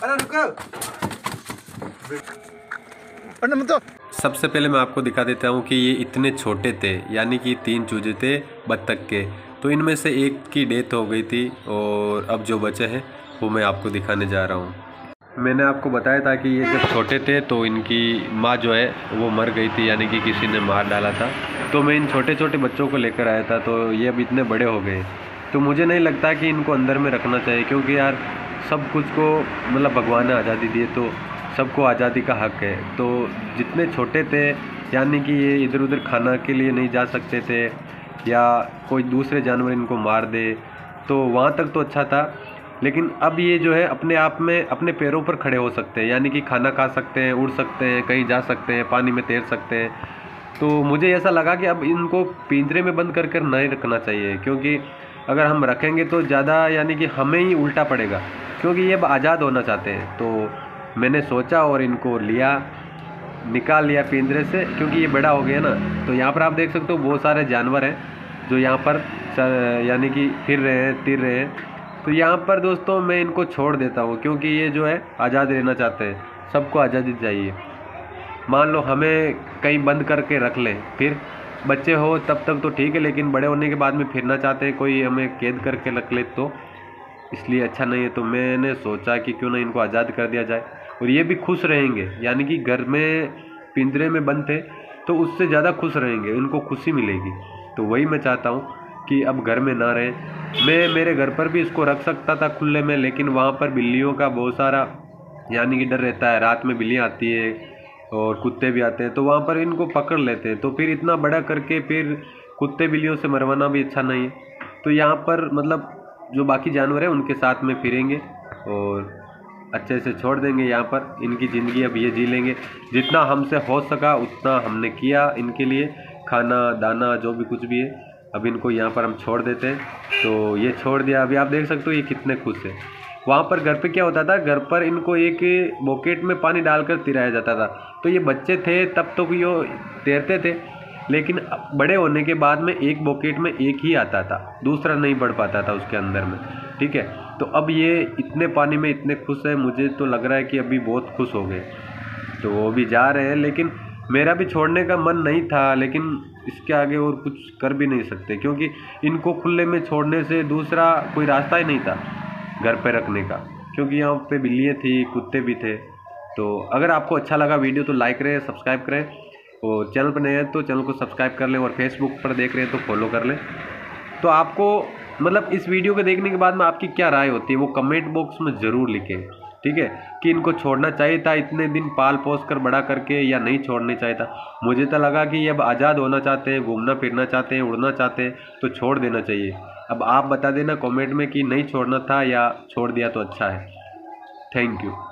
अरे रुको। सबसे पहले मैं आपको दिखा देता हूँ कि ये इतने छोटे थे, यानी कि 3 चूजे थे बत्तख के। तो इनमें से एक की डेथ हो गई थी और अब जो बचे हैं वो मैं आपको दिखाने जा रहा हूँ। मैंने आपको बताया था कि ये जब छोटे थे तो इनकी माँ जो है वो मर गई थी, यानी कि किसी ने मार डाला था। तो मैं इन छोटे छोटे बच्चों को लेकर आया था, तो ये अब इतने बड़े हो गए। तो मुझे नहीं लगता कि इनको अंदर में रखना चाहिए, क्योंकि यार सब कुछ को मतलब भगवान ने आज़ादी दी है, तो सबको आज़ादी का हक है। तो जितने छोटे थे, यानी कि ये इधर उधर खाना के लिए नहीं जा सकते थे या कोई दूसरे जानवर इनको मार दे, तो वहाँ तक तो अच्छा था। लेकिन अब ये जो है अपने आप में अपने पैरों पर खड़े हो सकते हैं, यानी कि खाना खा सकते हैं, उड़ सकते हैं, कहीं जा सकते हैं, पानी में तैर सकते हैं। तो मुझे ऐसा लगा कि अब इनको पिंजरे में बंद कर नहीं रखना चाहिए, क्योंकि अगर हम रखेंगे तो ज़्यादा यानी कि हमें ही उल्टा पड़ेगा, क्योंकि ये अब आज़ाद होना चाहते हैं। तो मैंने सोचा और इनको निकाल लिया पिंजरे से, क्योंकि ये बड़ा हो गया ना। तो यहाँ पर आप देख सकते हो बहुत सारे जानवर हैं जो यहाँ पर यानी कि फिर रहे हैं, तिर रहे हैं। तो यहाँ पर दोस्तों मैं इनको छोड़ देता हूँ, क्योंकि ये जो है आज़ाद रहना चाहते हैं, सबको आज़ादी चाहिए। मान लो हमें कहीं बंद करके रख लें, फिर बच्चे हो तब तक तो ठीक है, लेकिन बड़े होने के बाद में फिरना चाहते हैं, कोई हमें कैद करके रख ले तो इसलिए अच्छा नहीं है। तो मैंने सोचा कि क्यों ना इनको आज़ाद कर दिया जाए, और ये भी खुश रहेंगे। यानी कि घर में पिंजरे में बंद थे तो उससे ज़्यादा खुश रहेंगे, उनको खुशी मिलेगी। तो वही मैं चाहता हूँ कि अब घर में ना रहें। मैं मेरे घर पर भी इसको रख सकता था खुले में, लेकिन वहाँ पर बिल्लियों का बहुत सारा यानी कि डर रहता है, रात में बिल्लियाँ आती है और कुत्ते भी आते हैं, तो वहाँ पर इनको पकड़ लेते हैं। तो फिर इतना बड़ा करके फिर कुत्ते बिल्लियों से मरवाना भी अच्छा नहीं है। तो यहाँ पर मतलब जो बाकी जानवर हैं उनके साथ में फिरेंगे और अच्छे से छोड़ देंगे। यहाँ पर इनकी ज़िंदगी अब ये जी लेंगे। जितना हमसे हो सका उतना हमने किया इनके लिए, खाना दाना जो भी कुछ भी है। अब इनको यहाँ पर हम छोड़ देते हैं। तो ये छोड़ दिया, अभी आप देख सकते हो ये कितने खुश है। वहाँ पर घर पे क्या होता था, घर पर इनको एक बकेट में पानी डालकर तिराया जाता था। तो ये बच्चे थे तब तो ये तैरते थे, लेकिन बड़े होने के बाद में एक बकेट में एक ही आता था, दूसरा नहीं बढ़ पाता था उसके अंदर में। ठीक है, तो अब ये इतने पानी में इतने खुश है, मुझे तो लग रहा है कि अभी बहुत खुश हो गए। तो वो भी जा रहे हैं, लेकिन मेरा भी छोड़ने का मन नहीं था, लेकिन इसके आगे और कुछ कर भी नहीं सकते, क्योंकि इनको खुले में छोड़ने से दूसरा कोई रास्ता ही नहीं था घर पे रखने का, क्योंकि यहाँ पे बिल्लियाँ थी, कुत्ते भी थे। तो अगर आपको अच्छा लगा वीडियो तो लाइक करें, सब्सक्राइब करें, और चैनल पर नए हैं तो चैनल को सब्सक्राइब कर लें, और फेसबुक पर देख रहे हैं तो फॉलो कर लें। तो आपको मतलब इस वीडियो को देखने के बाद में आपकी क्या राय होती है वो कमेंट बॉक्स में ज़रूर लिखें। ठीक है, कि इनको छोड़ना चाहिए था इतने दिन पाल पोस कर बड़ा करके, या नहीं छोड़ना चाहिए था। मुझे तो लगा कि ये अब आज़ाद होना चाहते हैं, घूमना फिरना चाहते हैं, उड़ना चाहते हैं, तो छोड़ देना चाहिए। अब आप बता देना कमेंट में कि नहीं छोड़ना था या छोड़ दिया तो अच्छा है। Thank you.